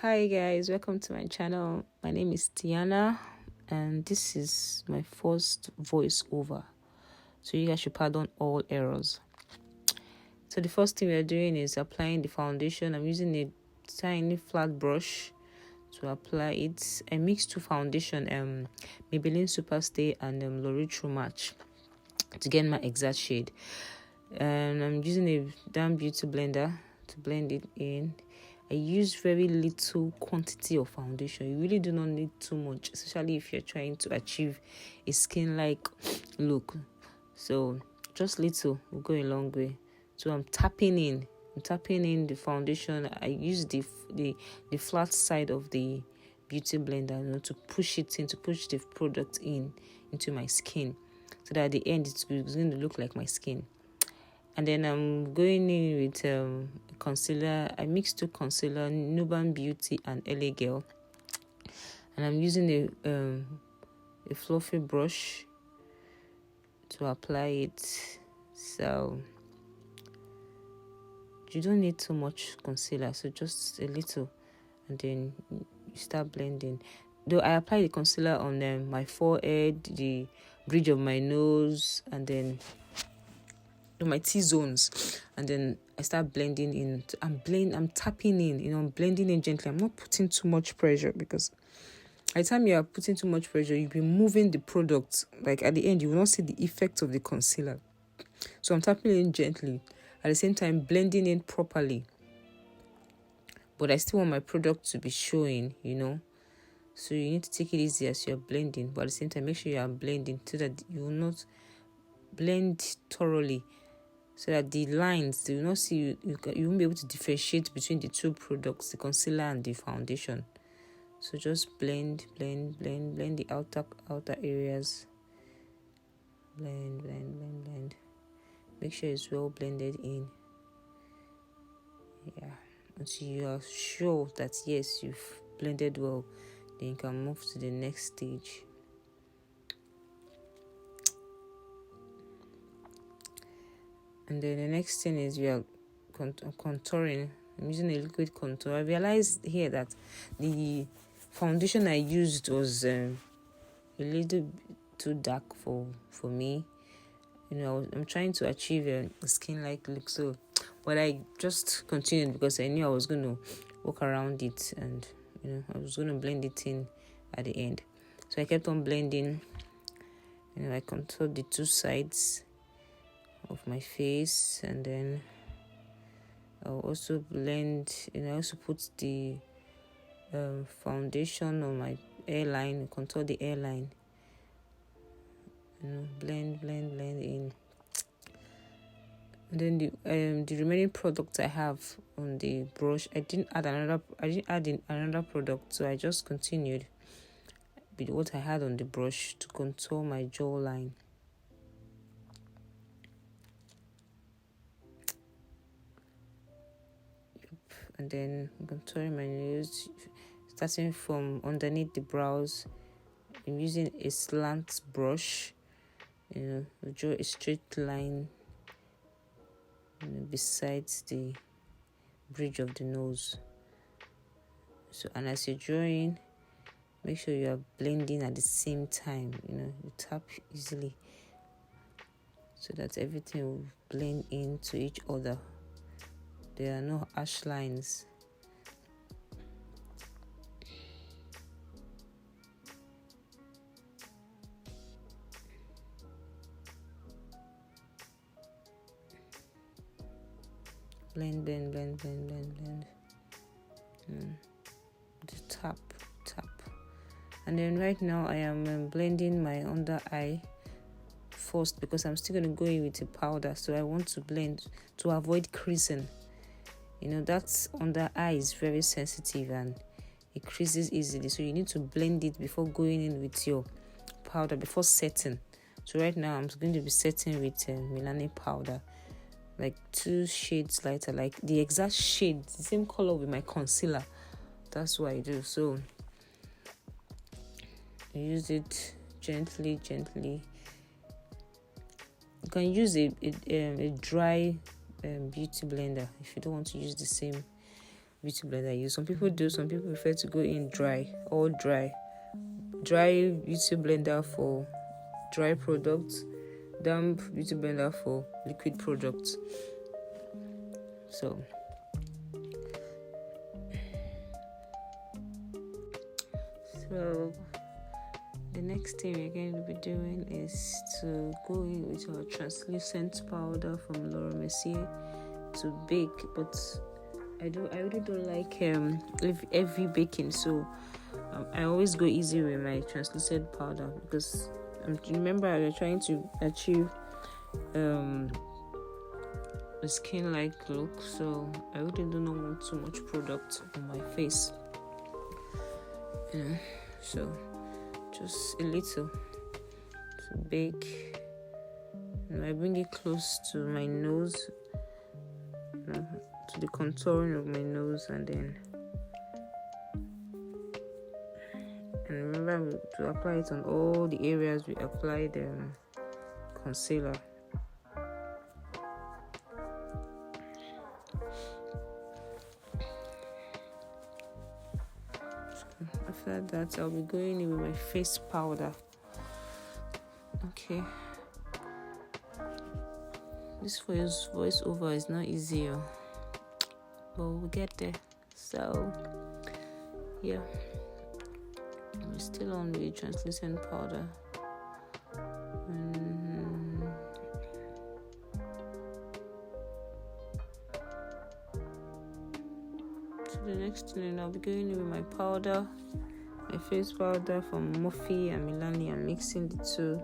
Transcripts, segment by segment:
Hi guys, welcome to my channel. My name is Tiana and this is my first voiceover, so you guys should pardon all errors. So the first thing we are doing is applying the foundation. I'm using a tiny flat brush to apply it. I mixed two foundation, Maybelline Superstay and L'Oreal True Match to get my exact shade. And I'm using a damn beauty blender to blend it in. I use very little quantity of foundation. You really do not need too much, especially if you're trying to achieve a skin-like look. So just little will go a long way. So I'm tapping in the foundation. I use the flat side of the beauty blender, to push the product into my skin, so that at the end it's going to look like my skin. And then I'm going in with concealer. I mixed two concealer, Nuban Beauty and LA Girl. And I'm using a fluffy brush to apply it. So you don't need too much concealer, so just a little, and then you start blending. Though I apply the concealer on my forehead, the bridge of my nose, and then my T-zones, and then I start blending in. I'm tapping in, I'm blending in gently. I'm not putting too much pressure, because by the time you are putting too much pressure, you'll be moving the product. Like at the end, you will not see the effect of the concealer. So I'm tapping in gently, at the same time blending in properly. But I still want my product to be showing, So you need to take it easy as you're blending, but at the same time, make sure you are blending so that you will not blend thoroughly, so that the lines, they will not see you won't be able to differentiate between the two products, the concealer and the foundation. So just blend the outer areas. Blend. Make sure it's well blended in. Yeah, until you are sure that yes, you've blended well, then you can move to the next stage. And then the next thing is we are contouring. I'm using a liquid contour. I realized here that the foundation I used was a little too dark for me. I'm trying to achieve a skin-like look, but I just continued because I knew I was going to work around it, and I was going to blend it in at the end. So I kept on blending. I contoured the two sides of my face, and then I'll also blend. I also put the foundation on my hairline, contour the hairline. Blend in. And then the remaining products I have on the brush, I didn't add in another product, so I just continued with what I had on the brush to contour my jawline. And then contouring my nose, starting from underneath the brows. I'm using a slant brush, draw a straight line besides the bridge of the nose. So, and as you're drawing, make sure you are blending at the same time. You tap easily so that everything will blend into each other. There are no harsh lines. Blend. Tap. And then right now I am blending my under eye first, because I'm still going to go in with a powder. So I want to blend to avoid creasing. That's under eye is very sensitive and it creases easily. So you need to blend it before going in with your powder, before setting. So right now I'm going to be setting with Milani powder, like 2 shades lighter, like the exact shade, the same color with my concealer. That's what I do. So use it gently. You can use a dry beauty blender if you don't want to use the same beauty blender I use. Some people prefer to go in dry beauty blender for dry products, damp beauty blender for liquid products. So the next thing we're going to be doing is to go in with our translucent powder from Laura Mercier to bake, but I really don't like heavy baking, so I always go easy with my translucent powder, because remember we're trying to achieve a skin-like look, so I really do not want too much product on my face, so just a little to bake. I bring it close to my nose, to the contouring of my nose, and remember to apply it on all the areas we applied concealer. After that, I'll be going in with my face powder. Okay, this voiceover is not easy, but we'll get there. So yeah, we're still on with translucent powder. So the next thing, I'll be going in with my powder, my face powder from Morphe and Milani. I'm mixing the two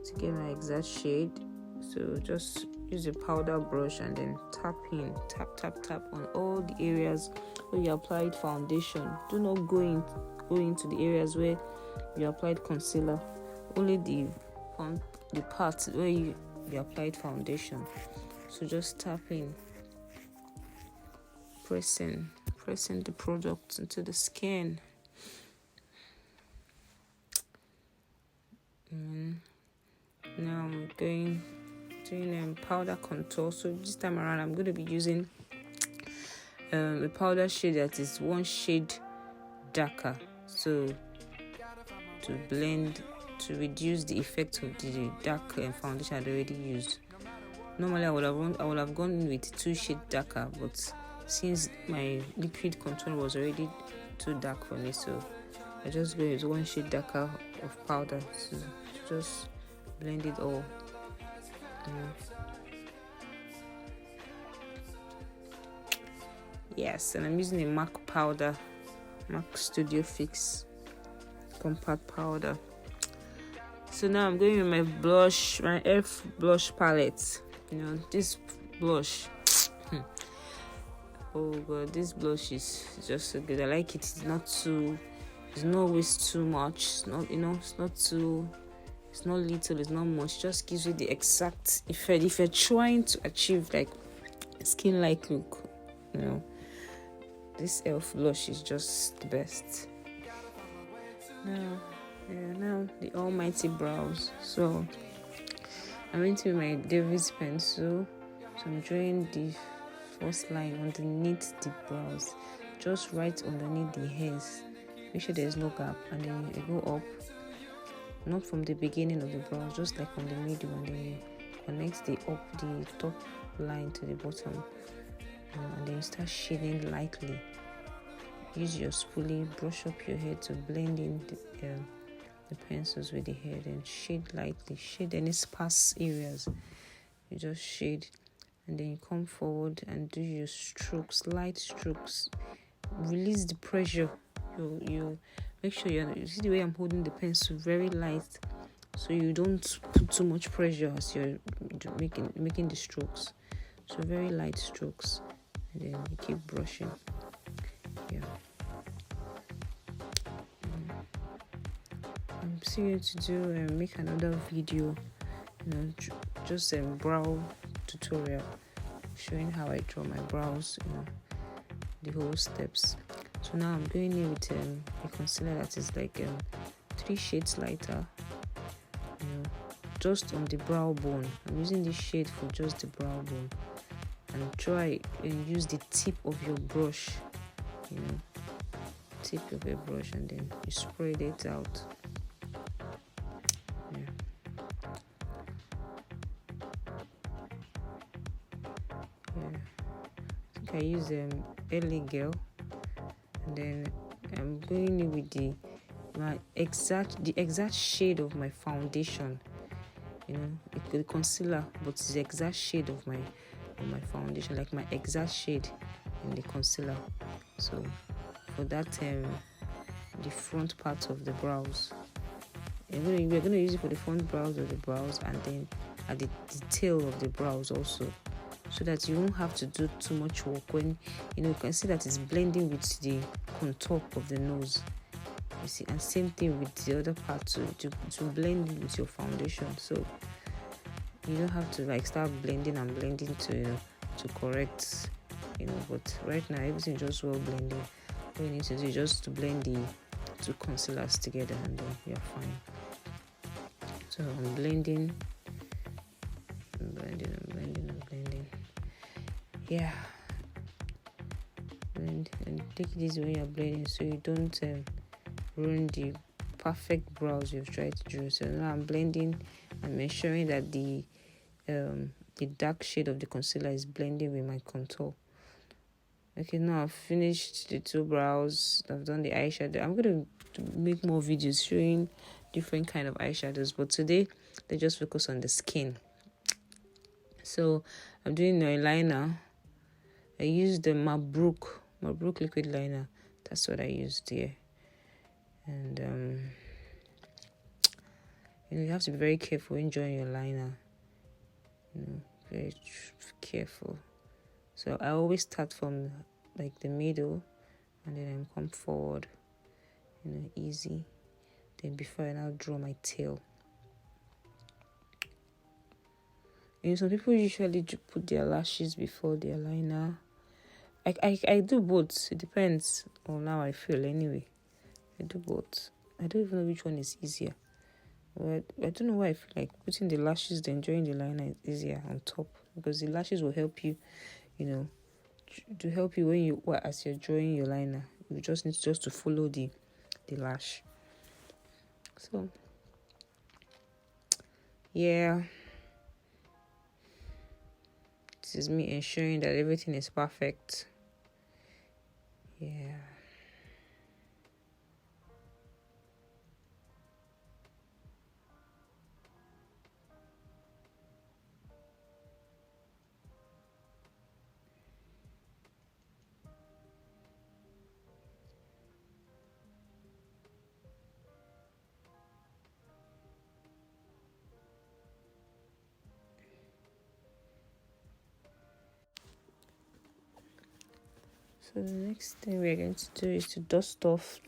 to get my exact shade. So just use a powder brush and then tap on all the areas where you applied foundation. Do not go into the areas where you applied concealer. Only the parts where you applied foundation. So just tap in, pressing the product into the skin. Now I'm doing powder contour. So this time around I'm going to be using a powder shade that is one shade darker, so to blend, to reduce the effect of the dark foundation I'd already used. Normally I would have gone with 2 shades darker, but since my liquid contour was already too dark for me, so I just go with 1 shade darker of powder to just blend it all. Yes, and I'm using a MAC Studio Fix compact powder. So now I'm going with my blush, my F blush palette. This blush. Oh god, this blush is just so good. I like it. It's not always too much. It's not, it's not too. It's not little. It's not much. It just gives you the exact effect. If you're trying to achieve like a skin-like look, this elf blush is just the best. Now the almighty brows. So I'm into my Davis pencil. So I'm drawing the first line underneath the brows, just right underneath the hairs. Make sure there's no gap, and then you go up, not from the beginning of the brows, just like from the middle, and then you connect the top line to the bottom, and then you start shading lightly. Use your spoolie, brush up your hair to blend in the pencils with the hair, then shade lightly, shade any sparse areas. You just shade, and then you come forward and do your strokes, light strokes. Release the pressure. You make sure you see the way I'm holding the pencil, very light, so you don't put too much pressure as you're making the strokes. So very light strokes, and then you keep brushing. Yeah. I'm still going to do make another video, just a brow tutorial showing how I draw my brows, the whole steps. So now I'm going in with a concealer that is like 3 shades lighter, just on the brow bone. I'm using this shade for just the brow bone. and try and use the tip of your brush, tip of your brush, and then you spread it out. I use LA Girl, and then I'm going in with the exact shade of my foundation. It could be concealer, but it's the exact shade of my foundation, like my exact shade in the concealer. So for that, the front part of the brows, we're gonna use it for the front brows of the brows, and then at the tail of the brows also, so that you won't have to do too much work when you can see that it's blending with the contour of the nose. You see, and same thing with the other part to blend with your foundation. So you don't have to start blending to correct, but right now everything just well blending. What you need to do is just to blend the two concealers together, and then you're fine. So I'm blending. Yeah. And take it easy when you're blending, so you don't ruin the perfect brows you've tried to draw. So now I'm blending. I'm ensuring that the dark shade of the concealer is blending with my contour. Okay, now I've finished the two brows. I've done the eyeshadow. I'm going to make more videos showing different kind of eyeshadows, but today they just focus on the skin. So I'm doing the eyeliner. I used the Mabrouk liquid liner. That's what I used here. And you have to be very careful when drawing your liner. Very careful. So I always start from the middle, and then I come forward, easy. Then before I now draw my tail. Some people usually put their lashes before their liner. I do both. It depends on how I feel anyway. I do both. I don't even know which one is easier. But I don't know why I feel like putting the lashes then drawing the liner is easier on top, because the lashes will help you, to help you as you're drawing your liner. You just need to follow the lash. So yeah, this is me ensuring that everything is perfect. Yeah. So the next thing we're going to do is to dust off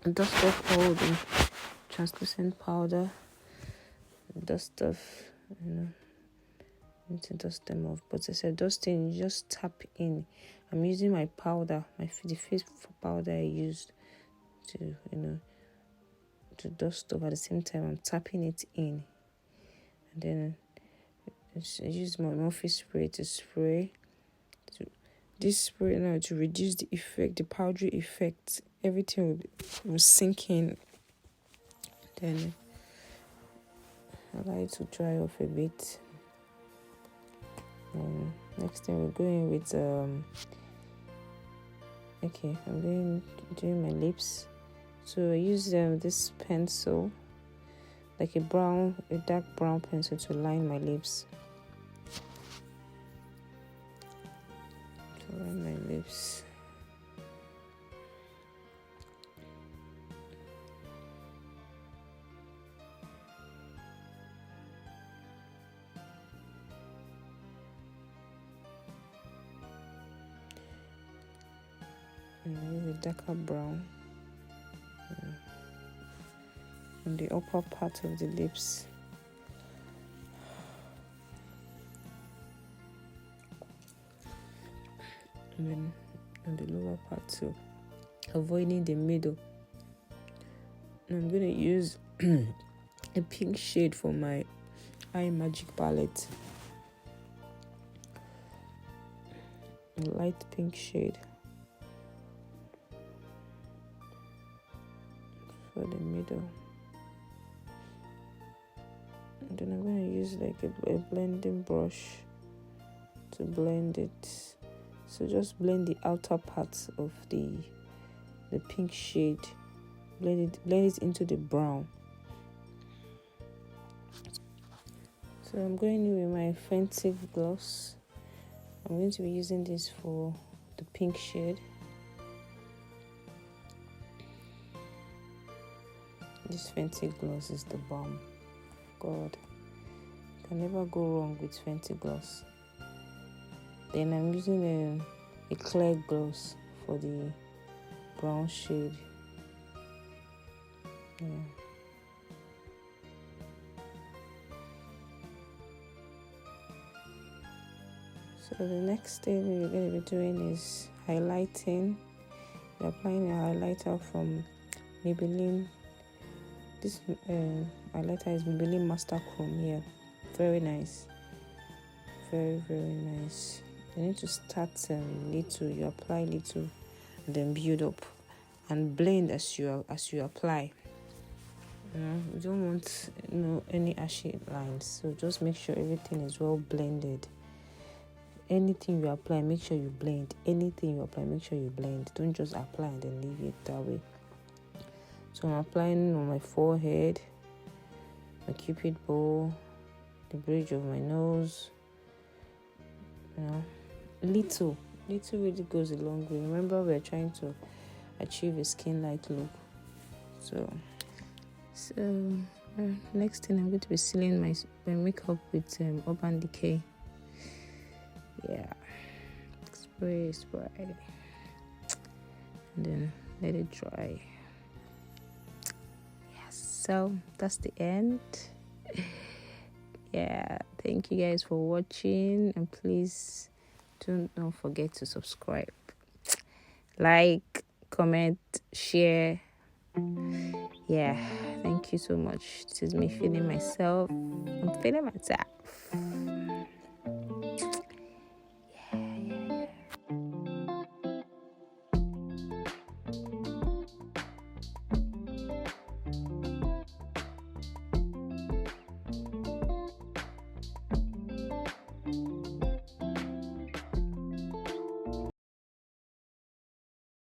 all the translucent powder. Dust off, need to dust them off. But as I dusting, you just tap in. I'm using my powder, the face powder I used to dust off. At the same time, I'm tapping it in, and then I use my Morphe spray to spray. This spray now to reduce the effect, the powdery effect. Everything will sink in. Then allow it to dry off a bit. Next thing we're going with I'm doing my lips. So I use this pencil, like a dark brown pencil, to line my lips. And use a darker brown on the upper part of the lips. And then on the lower part too, avoiding the middle. And I'm going to use a pink shade for my eye magic palette. a light pink shade for the middle. And then I'm going to use like a blending brush to blend it. So just blend the outer parts of the pink shade. Blend it into the brown. So I'm going in with my Fenty gloss. I'm going to be using this for the pink shade. This Fenty gloss is the bomb. God, you can never go wrong with Fenty gloss. Then I'm using a clear gloss for the brown shade. Yeah. So the next thing we're going to be doing is highlighting. We're applying a highlighter from Maybelline. This highlighter is Maybelline Master Chrome here. Very nice. Very, very nice. You need to start little. You apply little, and then build up, and blend as you apply. You don't want any ashy lines. So just make sure everything is well blended. Anything you apply, make sure you blend. Anything you apply, make sure you blend. Don't just apply and then leave it that way. So I'm applying on my forehead, my cupid bow, the bridge of my nose. Little really goes a long way. Remember, we're trying to achieve a skin-like look. So next thing, I'm going to be sealing my makeup with Urban Decay. Yeah, spray, and then let it dry. Yes, so that's the end. Yeah, thank you guys for watching, and please don't forget to subscribe, like, comment, share. Yeah, thank you so much. This is me feeling myself. I'm feeling myself.